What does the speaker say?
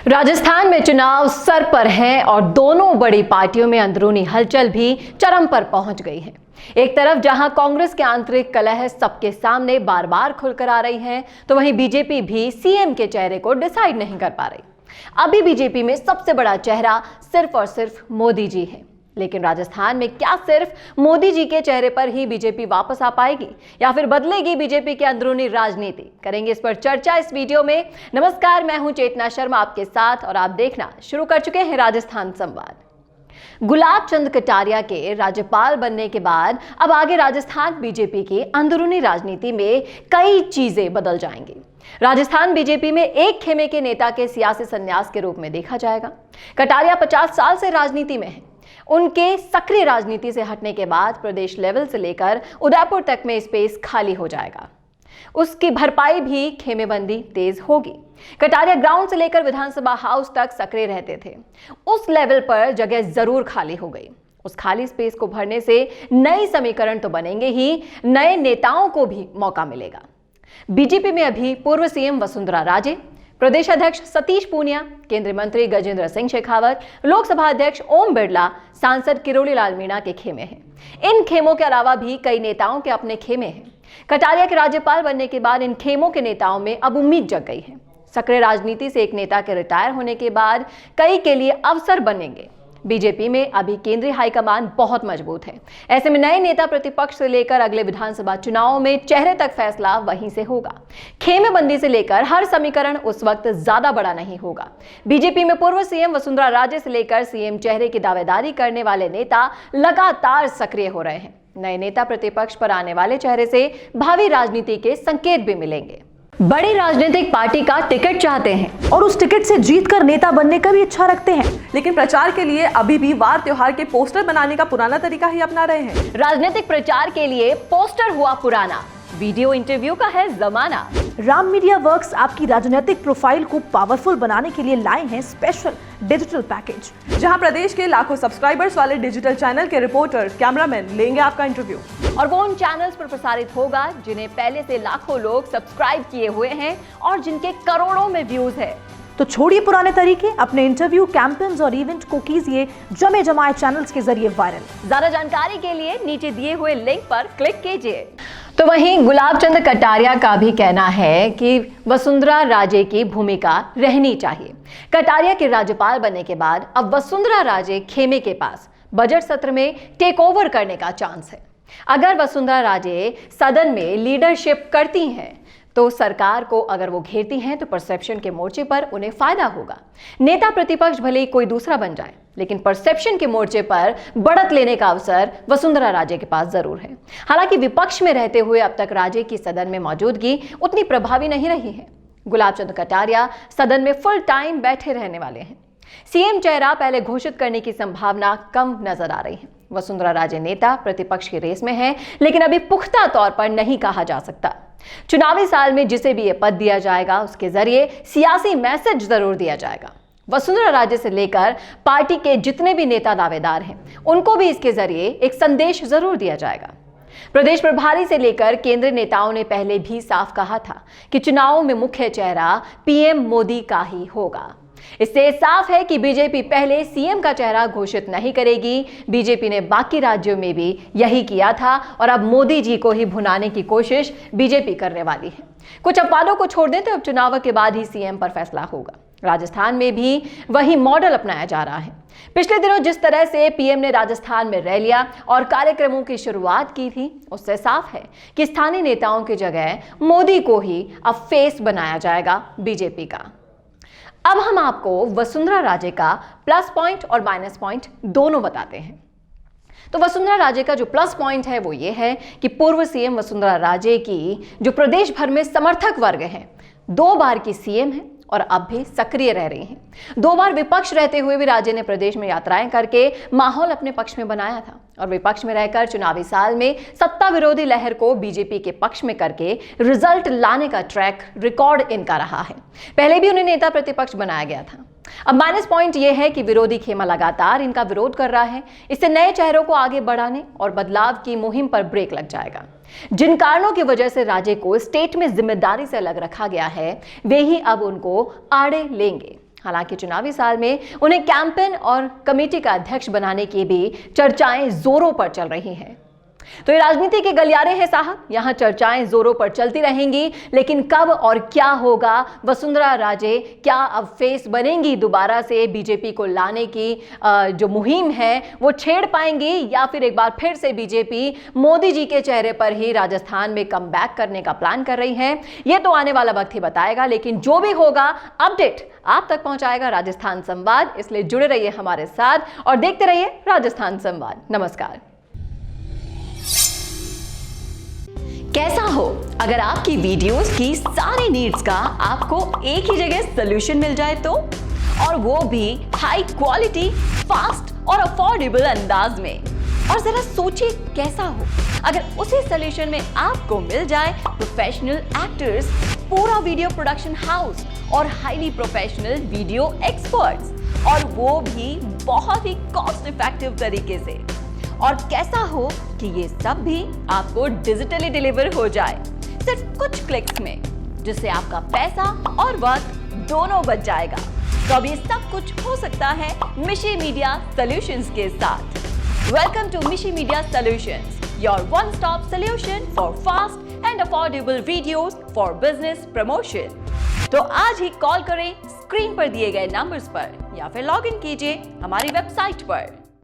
राजस्थान में चुनाव सर पर है और दोनों बड़ी पार्टियों में अंदरूनी हलचल भी चरम पर पहुंच गई है। एक तरफ जहां कांग्रेस के आंतरिक कलह सबके सामने बार बार खुलकर आ रही है, तो वहीं बीजेपी भी सीएम के चेहरे को डिसाइड नहीं कर पा रही। अभी बीजेपी में सबसे बड़ा चेहरा सिर्फ और सिर्फ मोदी जी है। लेकिन राजस्थान में क्या सिर्फ मोदी जी के चेहरे पर ही बीजेपी वापस आ पाएगी या फिर बदलेगी बीजेपी की अंदरूनी राजनीति? करेंगे इस पर चर्चा इस वीडियो में। नमस्कार, मैं हूं चेतना शर्मा आपके साथ और आप देखना शुरू कर चुके हैं राजस्थान संवाद। गुलाब चंद कटारिया के राज्यपाल बनने के बाद अब आगे राजस्थान बीजेपी की अंदरूनी राजनीति में कई चीजें बदल जाएंगी। राजस्थान बीजेपी में एक खेमे के नेता के सियासी संन्यास के रूप में देखा जाएगा। कटारिया 50 साल से राजनीति में है। उनके सक्रिय राजनीति से हटने के बाद प्रदेश लेवल से लेकर उदयपुर तक में स्पेस खाली हो जाएगा। उसकी भरपाई भी खेमेबंदी तेज होगी। कटारिया ग्राउंड से लेकर विधानसभा हाउस तक सक्रिय रहते थे। उस लेवल पर जगह जरूर खाली हो गई। उस खाली स्पेस को भरने से नए समीकरण तो बनेंगे ही, नए नेताओं को भी मौका मिलेगा। बीजेपी में अभी पूर्व सीएम वसुंधरा राजे, प्रदेश अध्यक्ष सतीश पूनिया, केंद्रीय मंत्री गजेंद्र सिंह शेखावत, लोकसभा अध्यक्ष ओम बिरला, सांसद किरोड़ी लाल मीणा के खेमे हैं। इन खेमों के अलावा भी कई नेताओं के अपने खेमे हैं। कटारिया के राज्यपाल बनने के बाद इन खेमों के नेताओं में अब उम्मीद जग गई है। सक्रिय राजनीति से एक नेता के रिटायर होने के बाद कई के लिए अवसर बनेंगे। बीजेपी में अभी केंद्रीय हाईकमान बहुत मजबूत है। ऐसे में नए नेता प्रतिपक्ष से लेकर अगले विधानसभा चुनाव में चेहरे तक फैसला वहीं से होगा। खेमेबंदी से लेकर हर समीकरण उस वक्त ज्यादा बड़ा नहीं होगा। बीजेपी में पूर्व सीएम वसुंधरा राजे से लेकर सीएम चेहरे की दावेदारी करने वाले नेता लगातार सक्रिय हो रहे हैं। नए नेता प्रतिपक्ष पर आने वाले चेहरे से भावी राजनीति के संकेत भी मिलेंगे। बड़ी राजनीतिक पार्टी का टिकट चाहते हैं और उस टिकट से जीतकर नेता बनने का भी इच्छा रखते हैं, लेकिन प्रचार के लिए अभी भी वार त्योहार के पोस्टर बनाने का पुराना तरीका ही अपना रहे हैं। राजनीतिक प्रचार के लिए पोस्टर हुआ पुराना, वीडियो इंटरव्यू का है जमाना। राम मीडिया वर्क्स आपकी राजनीतिक प्रोफाइल को पावरफुल बनाने के लिए लाए हैं स्पेशल डिजिटल पैकेज, जहां प्रदेश के लाखों सब्सक्राइबर्स वाले डिजिटल चैनल के रिपोर्टर, कैमरामैन लेंगे आपका इंटरव्यू। और वो उन चैनल्स पर प्रसारित होगा जिन्हें पहले से लाखों लोग सब्सक्राइब किए हुए हैं और जिनके करोड़ों में व्यूज है। तो छोड़िए पुराने तरीके, अपने इंटरव्यू, कैंपेन्स और इवेंट को कीजिए जमे जमाए चैनल्स के जरिए वायरल। ज्यादा जानकारी के लिए नीचे दिए हुए लिंक पर क्लिक कीजिए। तो वहीं गुलाब चंद कटारिया का भी कहना है कि वसुंधरा राजे की भूमिका रहनी चाहिए। कटारिया के राज्यपाल बनने के बाद अब वसुंधरा राजे खेमे के पास बजट सत्र में टेक ओवर करने का चांस है। अगर वसुंधरा राजे सदन में लीडरशिप करती हैं तो सरकार को अगर वो घेरती हैं तो परसेप्शन के मोर्चे पर उन्हें फायदा होगा। नेता प्रतिपक्ष भले ही कोई दूसरा बन जाए, लेकिन परसेप्शन के मोर्चे पर बढ़त लेने का अवसर वसुंधरा राजे के पास जरूर है। हालांकि विपक्ष में रहते हुए अब तक राजे की सदन में मौजूदगी उतनी प्रभावी नहीं रही है। गुलाब चंद कटारिया सदन में फुल टाइम बैठे रहने वाले हैं। सीएम चेहरा पहले घोषित करने की संभावना कम नजर आ रही है। वसुंधरा राजे नेता प्रतिपक्ष की रेस में है, लेकिन अभी पुख्ता तौर पर नहीं कहा जा सकता। चुनावी साल में जिसे भी यह पद दिया जाएगा उसके जरिए सियासी मैसेज जरूर दिया जाएगा। वसुंधरा राजे से लेकर पार्टी के जितने भी नेता दावेदार हैं उनको भी इसके जरिए एक संदेश जरूर दिया जाएगा। प्रदेश प्रभारी से लेकर केंद्रीय नेताओं ने पहले भी साफ कहा था कि चुनावों में मुख्य चेहरा पीएम मोदी का ही होगा। इससे साफ है कि बीजेपी पहले सीएम का चेहरा घोषित नहीं करेगी। बीजेपी ने बाकी राज्यों में भी यही किया था और अब मोदी जी को ही भुनाने की कोशिश बीजेपी करने वाली है। कुछ अपवादों को छोड़ दें तो अब चुनाव के बाद ही सीएम पर फैसला होगा। राजस्थान में भी वही मॉडल अपनाया जा रहा है। पिछले दिनों जिस तरह से पीएम ने राजस्थान में रैलियां और कार्यक्रमों की शुरुआत की थी, उससे साफ है कि स्थानीय नेताओं की जगह मोदी को ही अब फेस बनाया जाएगा बीजेपी का। अब हम आपको वसुंधरा राजे का प्लस पॉइंट और माइनस पॉइंट दोनों बताते हैं। तो वसुंधरा राजे का जो प्लस पॉइंट है वो ये है कि पूर्व सीएम वसुंधरा राजे की जो प्रदेश भर में समर्थक वर्ग है, 2 बार की सीएम है और अब भी सक्रिय रह रही हैं। 2 बार विपक्ष रहते हुए भी राजे ने प्रदेश में यात्राएं करके माहौल अपने पक्ष में बनाया था और विपक्ष में रहकर चुनावी साल में सत्ता विरोधी लहर को बीजेपी के पक्ष में करके रिजल्ट लाने का ट्रैक रिकॉर्ड इनका रहा है। पहले भी उन्हें नेता प्रतिपक्ष बनाया गया था। अब माइनस पॉइंट यह है कि विरोधी खेमा लगातार इनका विरोध कर रहा है। इससे नए चेहरों को आगे बढ़ाने और बदलाव की मुहिम पर ब्रेक लग जाएगा। जिन कारणों की वजह से राजे को स्टेट में जिम्मेदारी से अलग रखा गया है, वे ही अब उनको आड़े लेंगे। हालांकि चुनावी साल में उन्हें कैंपेन और कमेटी का अध्यक्ष बनाने की भी चर्चाएं जोरों पर चल रही हैं। तो ये राजनीति के गलियारे हैं साहब, यहां चर्चाएं जोरों पर चलती रहेंगी, लेकिन कब और क्या होगा? वसुंधरा राजे क्या अब फेस बनेंगी? दोबारा से बीजेपी को लाने की जो मुहिम है वो छेड़ पाएंगी, या फिर एक बार फिर से बीजेपी मोदी जी के चेहरे पर ही राजस्थान में कमबैक करने का प्लान कर रही है? ये तो आने वाला वक्त ही बताएगा, लेकिन जो भी होगा अपडेट आप तक पहुंचाएगा राजस्थान संवाद। इसलिए जुड़े रहिए हमारे साथ और देखते रहिए राजस्थान संवाद। नमस्कार। कैसा हो अगर आपकी वीडियोस की सारी नीड्स का आपको एक ही जगह सॉल्यूशन मिल जाए तो, और वो भी हाई क्वालिटी, फास्ट और अफोर्डेबल अंदाज में। और जरा सोचिए कैसा हो अगर उसी सॉल्यूशन में आपको मिल जाए प्रोफेशनल एक्टर्स, पूरा वीडियो प्रोडक्शन हाउस और हाईली प्रोफेशनल वीडियो एक्सपर्ट्स, और वो भी बहुत ही कॉस्ट इफेक्टिव तरीके से। और कैसा हो कि ये सब भी आपको डिजिटली डिलीवर हो जाए सिर्फ कुछ क्लिक्स में, जिससे आपका पैसा और वक्त दोनों बच जाएगा। तो अब ये सब कुछ हो सकता है मिशी मीडिया सॉल्यूशंस के साथ। वेलकम टू मिशी media solutions, your one stop solution for fast and affordable videos for business promotion. तो आज ही कॉल करें स्क्रीन पर दिए गए नंबर्स पर, या फिर लॉग इन कीजिए हमारी वेबसाइट पर